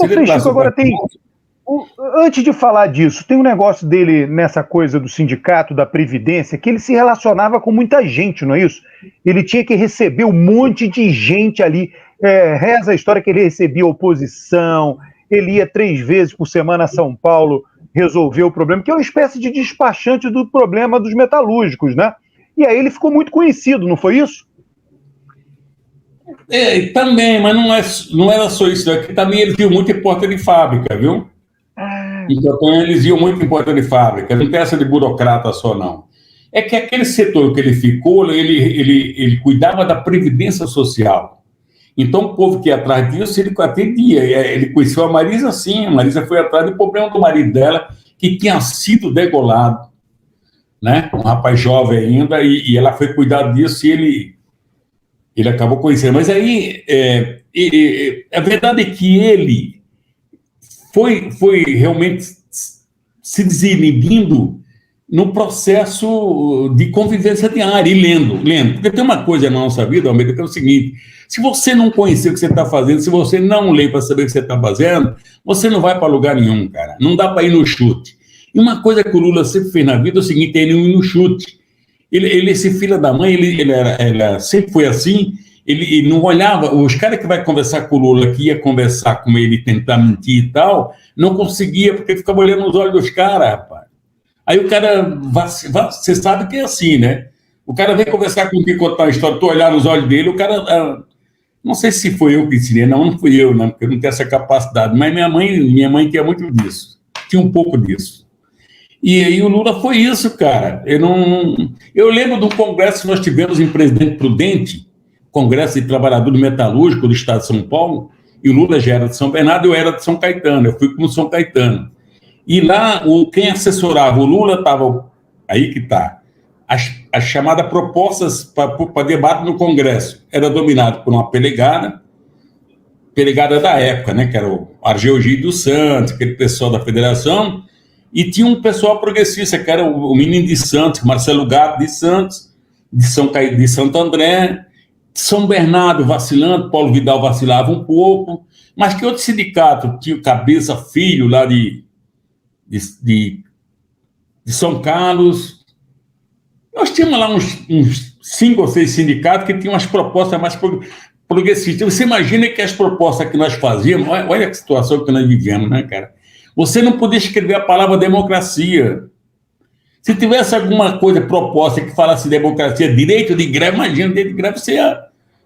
Ô, Frei, agora tem... Antes de falar disso, tem um negócio dele nessa coisa do sindicato, da Previdência, que ele se relacionava com muita gente, não é isso? Ele tinha que receber um monte de gente ali. Reza a história que ele recebia oposição, ele ia 3 vezes por semana a São Paulo resolver o problema, que é uma espécie de despachante do problema dos metalúrgicos, né? E aí ele ficou muito conhecido, não foi isso? Também, mas não era só isso, né? Também ele viu muito em porta de fábrica, viu? Então, eles iam muito em porta de fábrica, não tem essa de burocrata só, não. É que aquele setor que ele ficou, ele cuidava da previdência social. Então, o povo que ia atrás disso, ele atendia. Ele conheceu a Marisa, sim. A Marisa foi atrás do problema do marido dela, que tinha sido degolado, né? Um rapaz jovem ainda, e ela foi cuidar disso e ele acabou conhecendo. Mas aí, a verdade é que ele foi realmente se desinibindo no processo de convivência diária e lendo. Porque tem uma coisa na nossa vida, Almeida, que é o seguinte: se você não conhecer o que você está fazendo, se você não lê para saber o que você está fazendo, você não vai para lugar nenhum, cara. Não dá para ir no chute. E uma coisa que o Lula sempre fez na vida é o seguinte: ele não ir no chute. Esse filho da mãe, ele sempre foi assim. Ele não olhava, os caras que vai conversar com o Lula, que ia conversar com ele, tentar mentir e tal, não conseguia, porque ficava olhando nos olhos dos caras, rapaz. Aí o cara, você sabe que é assim, né? O cara vem conversar comigo, contar uma história, tu olhar nos olhos dele, o cara, não sei se foi eu que ensinei, não fui eu, né? Porque eu não tenho essa capacidade, mas minha mãe tinha muito disso, tinha um pouco disso. E aí o Lula foi isso, cara. Eu lembro do congresso que nós tivemos em Presidente Prudente, Congresso de Trabalhadores Metalúrgicos do Estado de São Paulo, e o Lula já era de São Bernardo, eu era de São Caetano, eu fui como São Caetano. E lá, quem assessorava o Lula estava, aí que está, as chamadas propostas para debate no Congresso, era dominado por uma pelegada da época, né, que era o Argel Gil dos Santos, aquele pessoal da federação, e tinha um pessoal progressista, que era o menino de Santos, Marcelo Gato de Santos, de Santo André, São Bernardo vacilando, Paulo Vidal vacilava um pouco, mas que outro sindicato tinha Cabeça Filho lá de São Carlos. Nós tínhamos lá uns 5 ou 6 sindicatos que tinham umas propostas mais progressistas. Você imagina que as propostas que nós fazíamos, olha a situação que nós vivemos, né, cara? Você não podia escrever a palavra democracia. Se tivesse alguma coisa proposta que falasse democracia, direito de greve, imagina, direito de greve,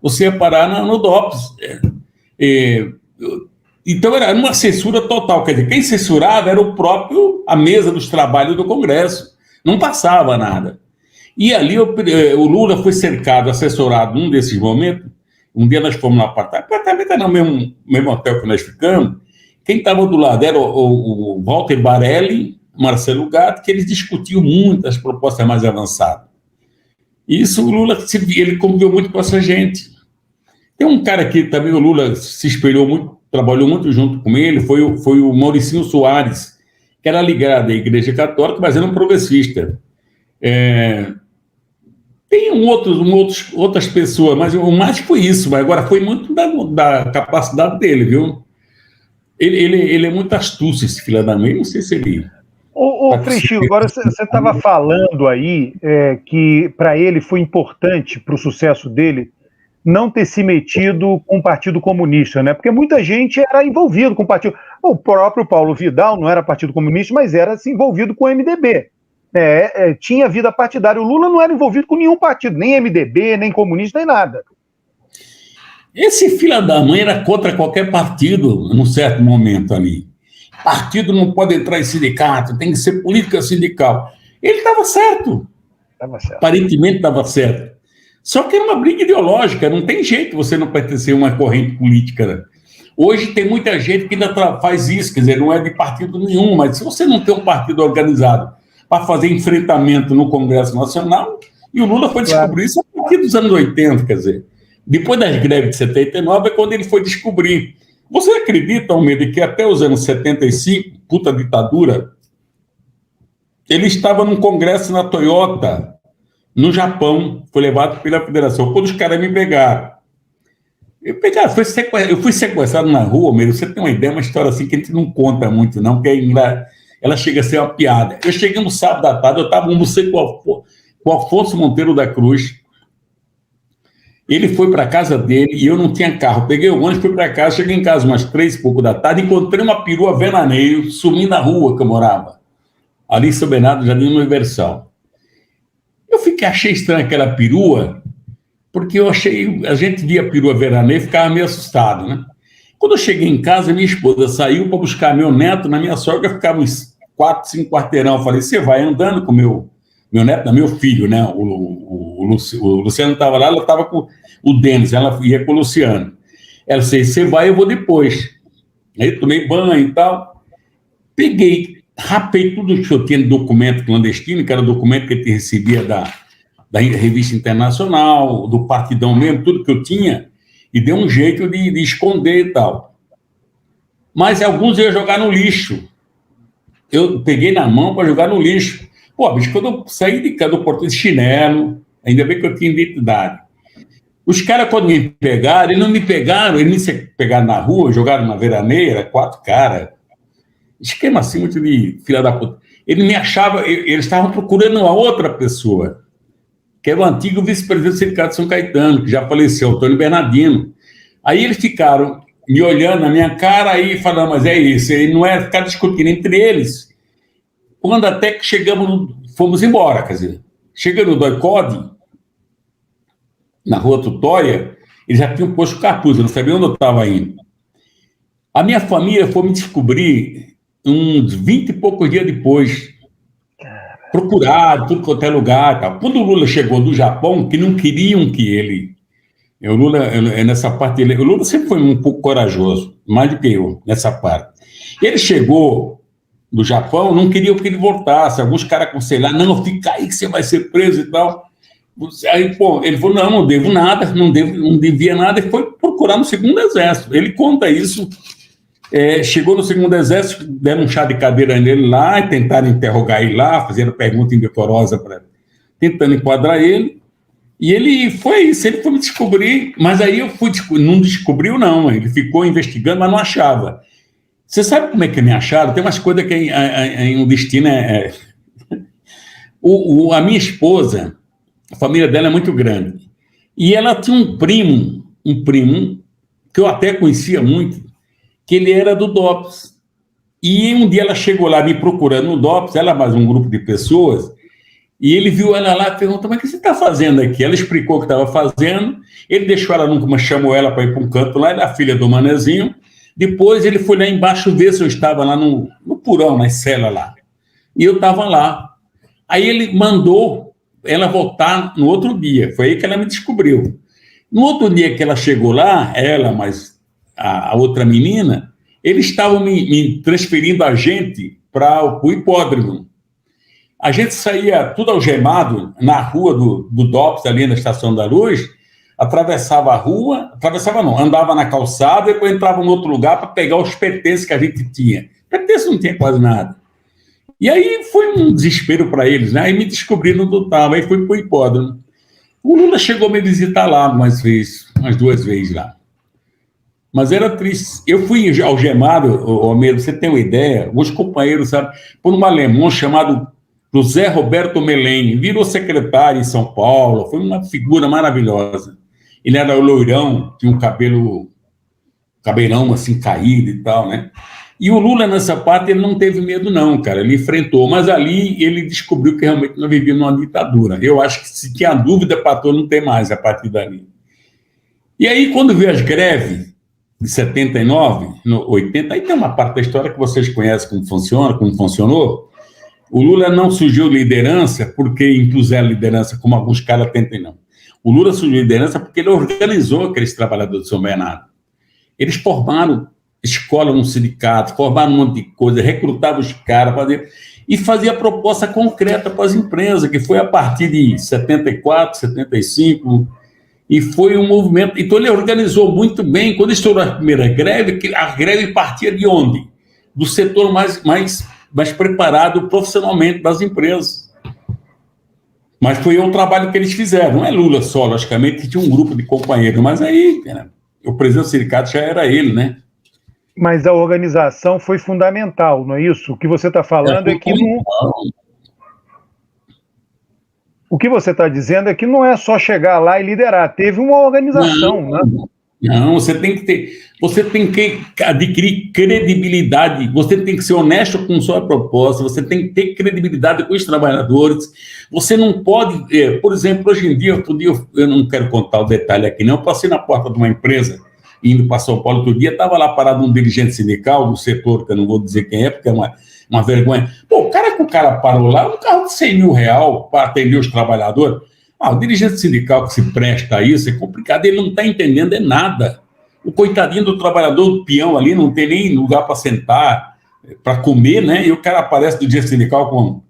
você ia parar no DOPS. Então era uma censura total. Quer dizer, quem censurava era a mesa dos trabalhos do Congresso. Não passava nada. E ali o Lula foi cercado, assessorado num desses momentos. Um dia nós fomos no apartamento era no mesmo hotel que nós ficamos. Quem estava do lado era o Walter Barelli, Marcelo Gato, que eles discutiam muito as propostas mais avançadas. E isso o Lula, ele conviveu muito com essa gente. Tem um cara que também o Lula se espelhou muito, trabalhou muito junto com ele, foi o Mauricinho Soares, que era ligado à Igreja Católica, mas era um progressista. Tem outras pessoas, mas o mais foi isso, mas agora foi muito da capacidade dele, viu? Ele é muito astúcio, esse filho da mãe, não sei se ele... Ô Frei Chico, agora você estava falando aí que para ele foi importante, para o sucesso dele, não ter se metido com o Partido Comunista, né? Porque muita gente era envolvido com o Partido... O próprio Paulo Vidal não era Partido Comunista, mas era envolvido com o MDB. Tinha vida partidária. O Lula não era envolvido com nenhum partido, nem MDB, nem comunista, nem nada. Esse filho da mãe era contra qualquer partido, num certo momento ali. Partido não pode entrar em sindicato, tem que ser política sindical. Ele estava certo. Aparentemente estava certo. Só que era uma briga ideológica, não tem jeito você não pertencer a uma corrente política. Né? Hoje tem muita gente que ainda faz isso, quer dizer, não é de partido nenhum, mas se você não tem um partido organizado para fazer enfrentamento no Congresso Nacional, e o Lula foi descobrir isso a partir dos anos 80, quer dizer, depois das greves de 79 é quando ele foi descobrir. Você acredita, Almeida, que até os anos 75, puta ditadura, ele estava num congresso na Toyota, no Japão, foi levado pela federação. Quando os caras me pegaram, Eu fui sequestrado na rua, mesmo. Você tem uma ideia, uma história assim que a gente não conta muito, não, porque ela chega a ser uma piada. Eu cheguei no sábado à tarde, eu estava almocei com o Afonso Monteiro da Cruz. Ele foi para a casa dele e eu não tinha carro. Peguei o ônibus, fui para casa, cheguei em casa umas 3 e pouco da tarde, encontrei uma perua veraneio, sumi na rua que eu morava, ali em São Bernardo, Jardim Universal. Achei estranha aquela perua, porque a gente via a perua veraneio e ficava meio assustado, né? Quando eu cheguei em casa, minha esposa saiu para buscar meu neto, na minha sogra ficava uns 4, 5 quarteirão. Eu falei, você vai andando com meu neto, meu filho, né? O Luciano estava lá, ela estava com o Denis, ela ia com o Luciano. Ela disse, você vai, eu vou depois. Aí tomei banho e tal. Rapei tudo que eu tinha de documento clandestino, que era documento que eu recebia da revista internacional, do partidão mesmo, tudo que eu tinha, e dei um jeito de esconder e tal. Mas alguns eu ia jogar no lixo. Eu peguei na mão para jogar no lixo. Pô, bicho, quando eu saí de casa do portão de chinelo, ainda bem que eu tinha identidade. Os caras, quando me pegaram, eles não me pegaram na rua, jogaram na veraneira, 4 caras. Esquema assim, muito de filha da puta. Ele me achava, eles estavam procurando uma outra pessoa, que era o antigo vice-presidente do Sindicato de São Caetano, que já faleceu, Antônio Bernardino. Aí eles ficaram me olhando na minha cara e falando, mas é isso, e não é ficar discutindo entre eles. Quando até que fomos embora, quer dizer, chegando no Doicode, na Rua Tutóia, eles já tinham posto capuz, eu não sabia onde eu estava indo. A minha família foi me descobrir uns 20 e poucos dias depois, procurado, tudo quanto é lugar. Tal. Quando o Lula chegou do Japão, que não queriam que ele... O Lula, nessa parte, o Lula sempre foi um pouco corajoso, mais do que eu, nessa parte. Ele chegou do Japão, não queriam que ele voltasse. Alguns caras aconselharam, não, fica aí que você vai ser preso e tal. Aí, pô, ele falou, não devo nada, não devia nada, e foi procurar no segundo exército. Ele conta isso, chegou no segundo exército, deram um chá de cadeira nele lá, e tentaram interrogar ele lá, fazendo pergunta indecorosa para ele, tentando enquadrar ele, e ele foi me descobrir, mas aí não descobriu não, ele ficou investigando, mas não achava. Você sabe como é que me acharam? Tem umas coisas que em um destino a minha esposa, a família dela é muito grande. E ela tinha um primo, que eu até conhecia muito, que ele era do DOPS. E um dia ela chegou lá me procurando no DOPS, ela mais um grupo de pessoas, e ele viu ela lá e perguntou, mas o que você está fazendo aqui? Ela explicou o que estava fazendo, ele deixou ela nunca, chamou ela para ir para um canto lá, era a filha do Manezinho. Depois ele foi lá embaixo ver se eu estava lá no porão, na cela lá. E eu estava lá. Aí ele mandou ela voltar no outro dia. Foi aí que ela me descobriu. No outro dia que ela chegou lá, ela, mas a outra menina, eles estavam me transferindo a gente para o hipódromo. A gente saía tudo algemado na rua do DOPS, ali na Estação da Luz, andava na calçada e depois entrava em outro lugar para pegar os pertences que a gente tinha. Pertences não tinha quase nada. E aí foi um desespero para eles, né? Aí me descobriram do tal, aí fui para o hipódromo. O Lula chegou a me visitar lá umas 2 vezes lá. Mas era triste. Eu fui algemado, Almeida, você tem uma ideia, alguns companheiros, sabe, por um alemão chamado José Roberto Melém, virou secretário em São Paulo, foi uma figura maravilhosa. Ele era loirão, tinha um cabelão assim caído e tal, né? E o Lula, nessa parte, ele não teve medo, não, cara. Ele enfrentou, mas ali ele descobriu que realmente nós vivíamos numa ditadura. Eu acho que se tinha dúvida, patrão, não tem mais a partir dali. E aí, quando veio as greves de 79, 80, aí tem uma parte da história que vocês conhecem como funciona, como funcionou. O Lula não surgiu liderança porque impuseram liderança, como alguns caras tentam, não. O Lula surgiu liderança porque ele organizou aqueles trabalhadores de São Bernardo. Eles formaram escola no sindicato, formaram um monte de coisa, recrutavam os caras, e fazia proposta concreta para as empresas, que foi a partir de 74, 75, e foi um movimento. Então ele organizou muito bem. Quando estourou a primeira greve, a greve partia de onde? Do setor mais preparado profissionalmente das empresas. Mas foi um trabalho que eles fizeram. Não é Lula só, logicamente, tinha um grupo de companheiros, mas aí o presidente do sindicato já era ele, né? Mas a organização foi fundamental, não é isso? O que você está falando é que não... O que você está dizendo é que não é só chegar lá e liderar, teve uma organização, né? Não, você tem que adquirir credibilidade, você tem que ser honesto com sua proposta, você tem que ter credibilidade com os trabalhadores, você não pode, por exemplo, hoje em dia, eu não quero contar o detalhe aqui não, eu passei na porta de uma empresa, indo para São Paulo outro dia, estava lá parado um dirigente sindical do setor, que eu não vou dizer quem é, porque é uma vergonha. Pô, o cara parou lá, um carro de 100 mil reais para atender os trabalhadores. O dirigente sindical que se presta a isso é complicado, ele não está entendendo nada. O coitadinho do trabalhador, do peão ali, não tem nem lugar para sentar, para comer, né? E o cara aparece do dirigente sindical com...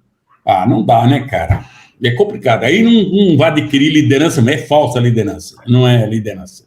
não dá, né, cara? É complicado. Aí não vai adquirir liderança, mas é falsa liderança, não é liderança.